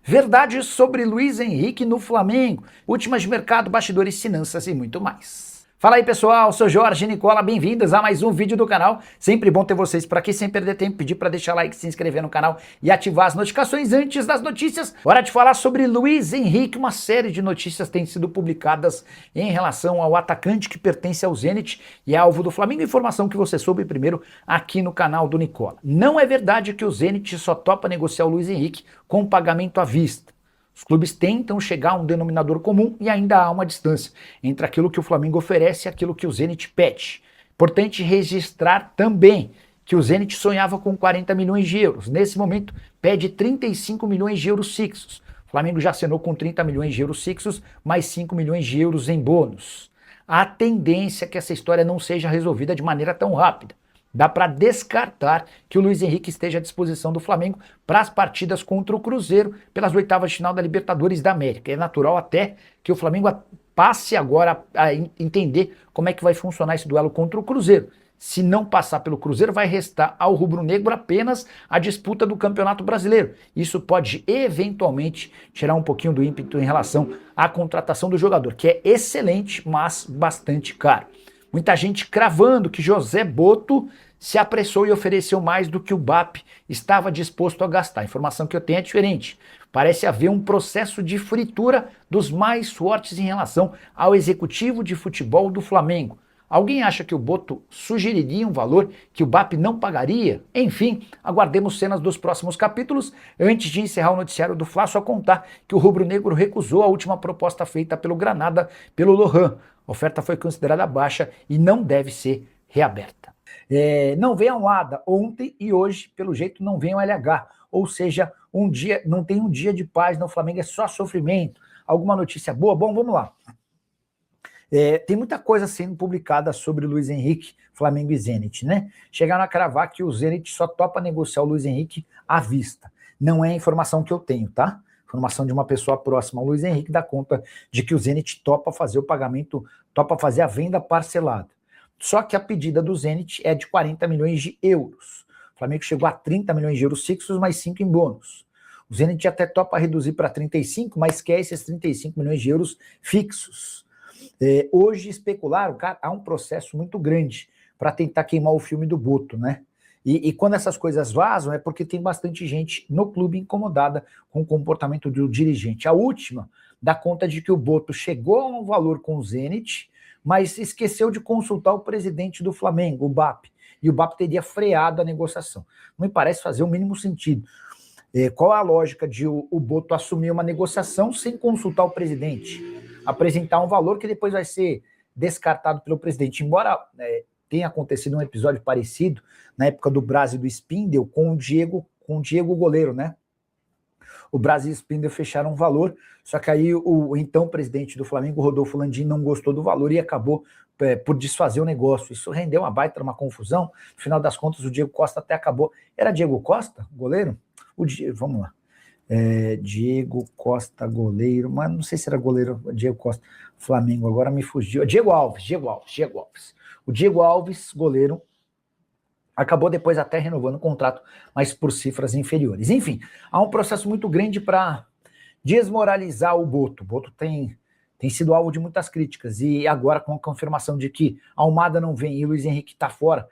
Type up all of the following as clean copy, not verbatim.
Verdade sobre Luiz Henrique no Flamengo, últimas de mercado, bastidores, finanças e muito mais. Fala aí pessoal, sou Jorge Nicola, bem-vindos a mais um vídeo do canal. Sempre bom ter vocês por aqui, sem perder tempo, pedir para deixar like, se inscrever no canal e ativar as notificações antes das notícias. Hora de falar sobre Luiz Henrique, uma série de notícias têm sido publicadas em relação ao atacante que pertence ao Zenit e é alvo do Flamengo. Informação que você soube primeiro aqui no canal do Nicola. Não é verdade que o Zenit só topa negociar o Luiz Henrique com pagamento à vista. Os clubes tentam chegar a um denominador comum e ainda há uma distância entre aquilo que o Flamengo oferece e aquilo que o Zenit pede. Importante registrar também que o Zenit sonhava com 40 milhões de euros. Nesse momento, pede 35 milhões de euros fixos. O Flamengo já assinou com 30 milhões de euros fixos, mais 5 milhões de euros em bônus. A tendência é que essa história não seja resolvida de maneira tão rápida. Dá para descartar que o Luiz Henrique esteja à disposição do Flamengo para as partidas contra o Cruzeiro pelas oitavas de final da Libertadores da América. É natural até que o Flamengo passe agora a entender como é que vai funcionar esse duelo contra o Cruzeiro. Se não passar pelo Cruzeiro, vai restar ao rubro-negro apenas a disputa do Campeonato Brasileiro. Isso pode eventualmente tirar um pouquinho do ímpeto em relação à contratação do jogador, que é excelente, mas bastante caro. Muita gente cravando que José Botto se apressou e ofereceu mais do que o BAP estava disposto a gastar. A informação que eu tenho é diferente. Parece haver um processo de fritura dos mais fortes em relação ao executivo de futebol do Flamengo. Alguém acha que o Botto sugeriria um valor que o BAP não pagaria? Enfim, aguardemos cenas dos próximos capítulos. Antes de encerrar o noticiário do Fla, só contar que o rubro-negro recusou a última proposta feita pelo Granada, pelo Lohan. A oferta foi considerada baixa e não deve ser reaberta. Não vem a Almada ontem e hoje, pelo jeito, não vem o LH. Ou seja, não tem um dia de paz no Flamengo, é só sofrimento. Alguma notícia boa? Bom, vamos lá. Tem muita coisa sendo publicada sobre Luiz Henrique, Flamengo e Zenit, né? Chegaram a cravar que o Zenit só topa negociar o Luiz Henrique à vista. Não é a informação que eu tenho, tá? Informação de uma pessoa próxima ao Luiz Henrique dá conta de que o Zenit topa fazer o pagamento, topa fazer a venda parcelada. Só que a pedida do Zenit é de 40 milhões de euros. O Flamengo chegou a 30 milhões de euros fixos, mais 5 em bônus. O Zenit até topa reduzir para 35, mas quer esses 35 milhões de euros fixos. Hoje especularam, cara, há um processo muito grande para tentar queimar o filme do Botto, né? E quando essas coisas vazam é porque tem bastante gente no clube incomodada com o comportamento do dirigente. A última dá conta de que o Botto chegou a um valor com o Zenit, mas esqueceu de consultar o presidente do Flamengo, o BAP, e o BAP teria freado a negociação. Não me parece fazer o mínimo sentido. Qual a lógica de o Botto assumir uma negociação sem consultar o presidente? Apresentar um valor que depois vai ser descartado pelo presidente. Embora tenha acontecido um episódio parecido na época do Braz e do Spindel com o Diego goleiro, né? O Braz e o Spindel fecharam um valor, só que aí o então presidente do Flamengo, Rodolfo Landim, não gostou do valor e acabou por desfazer o negócio. Isso rendeu uma baita, uma confusão. No final das contas, o Diego Costa até acabou. Era Diego Costa, goleiro? Vamos lá. Diego Costa, goleiro, mas não sei se era goleiro, Diego Costa, Flamengo, agora me fugiu. Diego Alves. O Diego Alves, goleiro, acabou depois até renovando o contrato, mas por cifras inferiores. Enfim, há um processo muito grande para desmoralizar o Botto. O Botto tem sido alvo de muitas críticas, e agora com a confirmação de que Almada não vem e Luiz Henrique está fora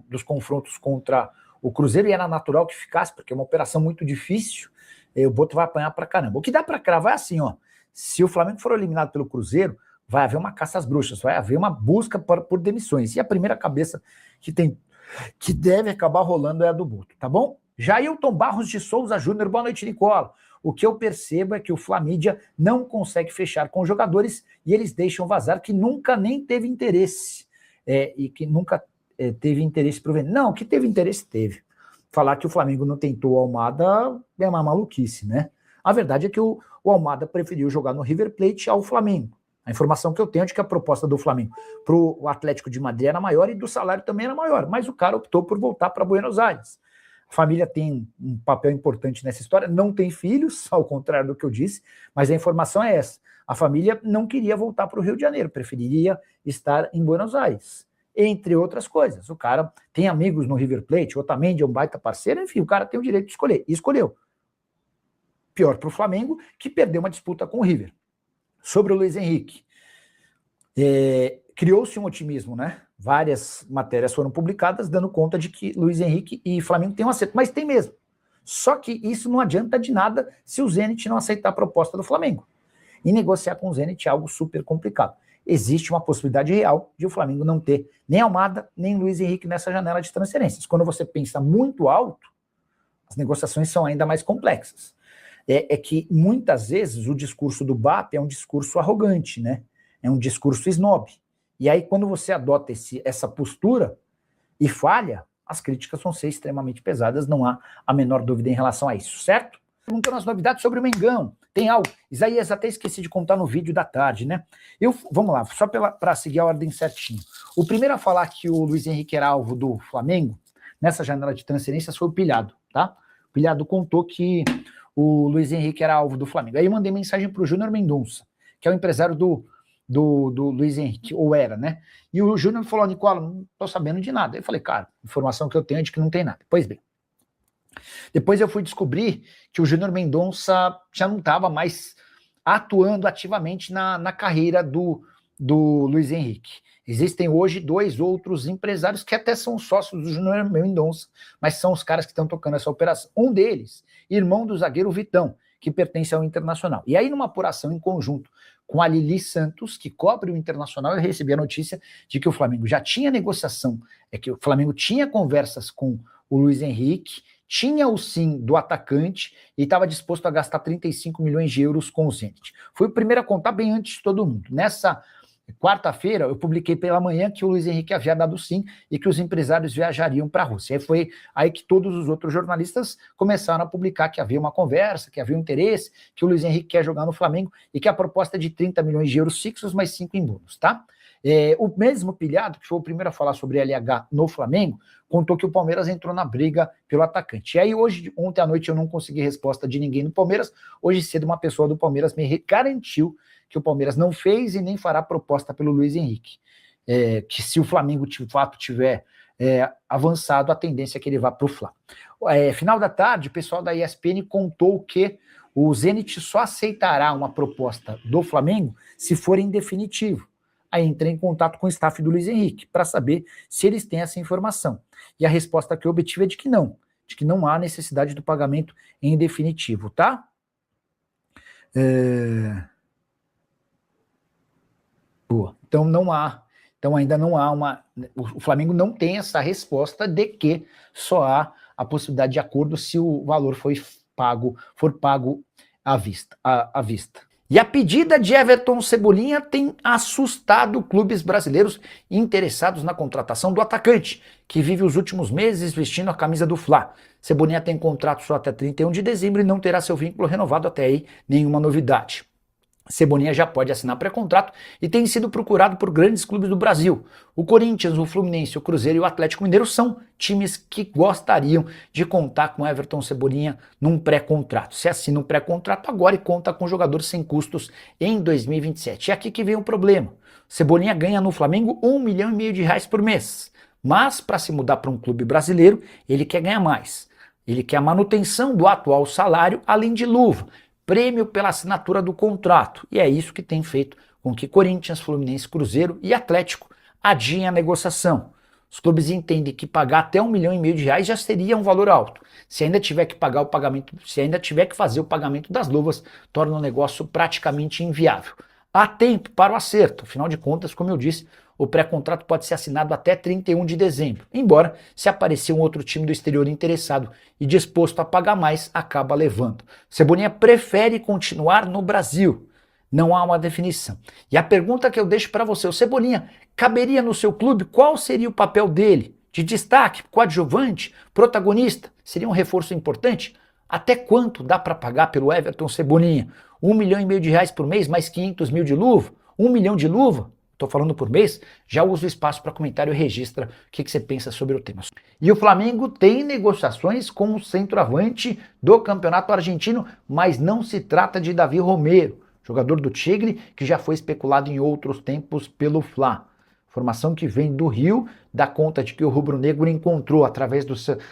dos confrontos contra o Cruzeiro, e era natural que ficasse, porque é uma operação muito difícil, o Botto vai apanhar pra caramba. O que dá pra cravar é assim, ó, se o Flamengo for eliminado pelo Cruzeiro, vai haver uma caça às bruxas, vai haver uma busca por demissões, e a primeira cabeça que deve acabar rolando é a do Botto, tá bom? Jailton Barros de Souza Júnior, boa noite, Nicola. O que eu percebo é que o Flamídia não consegue fechar com jogadores e eles deixam vazar que nunca nem teve interesse, e que nunca teve interesse por vender. Não, que teve interesse, teve. Falar que o Flamengo não tentou o Almada é uma maluquice, né? A verdade é que o Almada preferiu jogar no River Plate ao Flamengo. A informação que eu tenho é de que a proposta do Flamengo para o Atlético de Madrid era maior e do salário também era maior, mas o cara optou por voltar para Buenos Aires. A família tem um papel importante nessa história, não tem filhos, ao contrário do que eu disse, mas a informação é essa. A família não queria voltar para o Rio de Janeiro, preferiria estar em Buenos Aires. Entre outras coisas. O cara tem amigos no River Plate, o Otamendi é um baita parceiro, enfim, o cara tem o direito de escolher. E escolheu. pior para o Flamengo, que perdeu uma disputa com o River. Sobre o Luiz Henrique, criou-se um otimismo, né? Várias matérias foram publicadas dando conta de que Luiz Henrique e Flamengo têm um acerto, mas tem mesmo. Só que isso não adianta de nada se o Zenit não aceitar a proposta do Flamengo. E negociar com o Zenit é algo super complicado. Existe uma possibilidade real de o Flamengo não ter nem Almada, nem Luiz Henrique nessa janela de transferências. Quando você pensa muito alto, as negociações são ainda mais complexas. É que muitas vezes o discurso do BAP é um discurso arrogante, né? É um discurso snob. E aí quando você adota essa postura e falha, as críticas vão ser extremamente pesadas, não há a menor dúvida em relação a isso, certo? Perguntando as novidades sobre o Mengão. Tem algo? Isaías, até esqueci de contar no vídeo da tarde, né? Vamos lá, só para seguir a ordem certinho. O primeiro a falar que o Luiz Henrique era alvo do Flamengo, nessa janela de transferências, foi o Pilhado, tá? O Pilhado contou que o Luiz Henrique era alvo do Flamengo. Aí eu mandei mensagem para o Júnior Mendonça, que é o empresário do Luiz Henrique, ou era, né? E o Júnior falou, Nicola, não tô sabendo de nada. Eu falei, cara, informação que eu tenho é de que não tem nada. Pois bem. Depois eu fui descobrir que o Júnior Mendonça já não estava mais atuando ativamente na carreira do Luiz Henrique. Existem hoje 2 outros empresários que até são sócios do Júnior Mendonça, mas são os caras que estão tocando essa operação. Um deles, irmão do zagueiro Vitão, que pertence ao Internacional. E aí, numa apuração em conjunto com a Lili Santos, que cobre o Internacional, eu recebi a notícia de que o Flamengo já tinha negociação, que o Flamengo tinha conversas com o Luiz Henrique, tinha o sim do atacante e estava disposto a gastar 35 milhões de euros com o Zenit. Fui o primeiro a contar bem antes de todo mundo. Nessa quarta-feira, eu publiquei pela manhã que o Luiz Henrique havia dado sim e que os empresários viajariam para a Rússia. E foi aí que todos os outros jornalistas começaram a publicar que havia uma conversa, que havia um interesse, que o Luiz Henrique quer jogar no Flamengo e que a proposta é de 30 milhões de euros fixos, mais 5 em bônus, tá? O mesmo Pilhado, que foi o primeiro a falar sobre LH no Flamengo, contou que o Palmeiras entrou na briga pelo atacante. E aí ontem à noite eu não consegui resposta de ninguém no Palmeiras, hoje cedo uma pessoa do Palmeiras me garantiu que o Palmeiras não fez e nem fará proposta pelo Luiz Henrique. Que se o Flamengo de fato tiver avançado, a tendência é que ele vá para o Fla. Final da tarde, o pessoal da ESPN contou que o Zenit só aceitará uma proposta do Flamengo se for em definitivo. Aí entrei em contato com o staff do Luiz Henrique para saber se eles têm essa informação. E a resposta que eu obtive é de que não há necessidade do pagamento em definitivo, tá? Boa. Então ainda não há o Flamengo não tem essa resposta de que só há a possibilidade de acordo se o valor for pago à vista. E a pedida de Everton Cebolinha tem assustado clubes brasileiros interessados na contratação do atacante, que vive os últimos meses vestindo a camisa do Fla. Cebolinha tem contrato só até 31 de dezembro e não terá seu vínculo renovado até aí, nenhuma novidade. Cebolinha já pode assinar pré-contrato e tem sido procurado por grandes clubes do Brasil. O Corinthians, o Fluminense, o Cruzeiro e o Atlético Mineiro são times que gostariam de contar com Everton Cebolinha num pré-contrato. Se assina um pré-contrato agora e conta com jogador sem custos em 2027. É aqui que vem o problema. Cebolinha ganha no Flamengo R$1,5 milhão por mês. Mas para se mudar para um clube brasileiro, ele quer ganhar mais. Ele quer a manutenção do atual salário, além de luva. Prêmio pela assinatura do contrato. E é isso que tem feito com que Corinthians, Fluminense, Cruzeiro e Atlético adiem a negociação. Os clubes entendem que pagar até R$1,5 milhão já seria um valor alto. Se ainda tiver que pagar o pagamento, se ainda tiver que fazer o pagamento das luvas, torna o negócio praticamente inviável. Há tempo para o acerto. Afinal de contas, como eu disse, o pré-contrato pode ser assinado até 31 de dezembro. Embora, se aparecer um outro time do exterior interessado e disposto a pagar mais, acaba levando. Cebolinha prefere continuar no Brasil. Não há uma definição. E a pergunta que eu deixo para você, o Cebolinha caberia no seu clube? Qual seria o papel dele? De destaque, coadjuvante, protagonista? Seria um reforço importante? Até quanto dá para pagar pelo Everton Cebolinha? R$1,5 milhão por mês, mais 500 mil de luva? 1 milhão de luva? Estou falando por mês, já uso o espaço para comentário e registra o que você pensa sobre o tema. E o Flamengo tem negociações com o centroavante do Campeonato Argentino, mas não se trata de Davi Romero, jogador do Tigre, que já foi especulado em outros tempos pelo Fla. Informação que vem do Rio dá conta de que o rubro-negro encontrou, através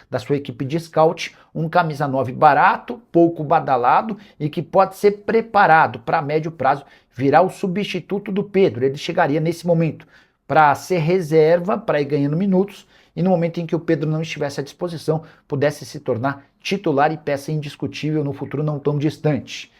da sua equipe de scout, um camisa 9 barato, pouco badalado e que pode ser preparado para médio prazo virar o substituto do Pedro. Ele chegaria nesse momento para ser reserva, para ir ganhando minutos e no momento em que o Pedro não estivesse à disposição, pudesse se tornar titular e peça indiscutível no futuro não tão distante.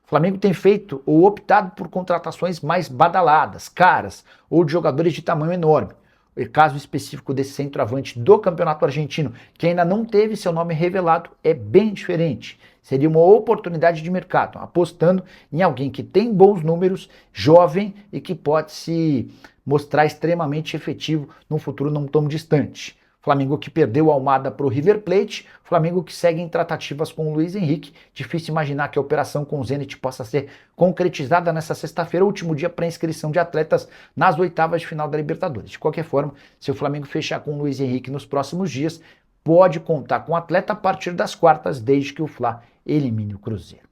O Flamengo tem feito ou optado por contratações mais badaladas, caras, ou de jogadores de tamanho enorme. O caso específico desse centroavante do Campeonato Argentino, que ainda não teve seu nome revelado, é bem diferente. Seria uma oportunidade de mercado, apostando em alguém que tem bons números, jovem e que pode se mostrar extremamente efetivo num futuro não tão distante. Flamengo que perdeu a Almada para o River Plate, Flamengo que segue em tratativas com o Luiz Henrique. Difícil imaginar que a operação com o Zenit possa ser concretizada nessa sexta-feira, último dia para inscrição de atletas nas oitavas de final da Libertadores. De qualquer forma, se o Flamengo fechar com o Luiz Henrique nos próximos dias, pode contar com o atleta a partir das quartas, desde que o Fla elimine o Cruzeiro.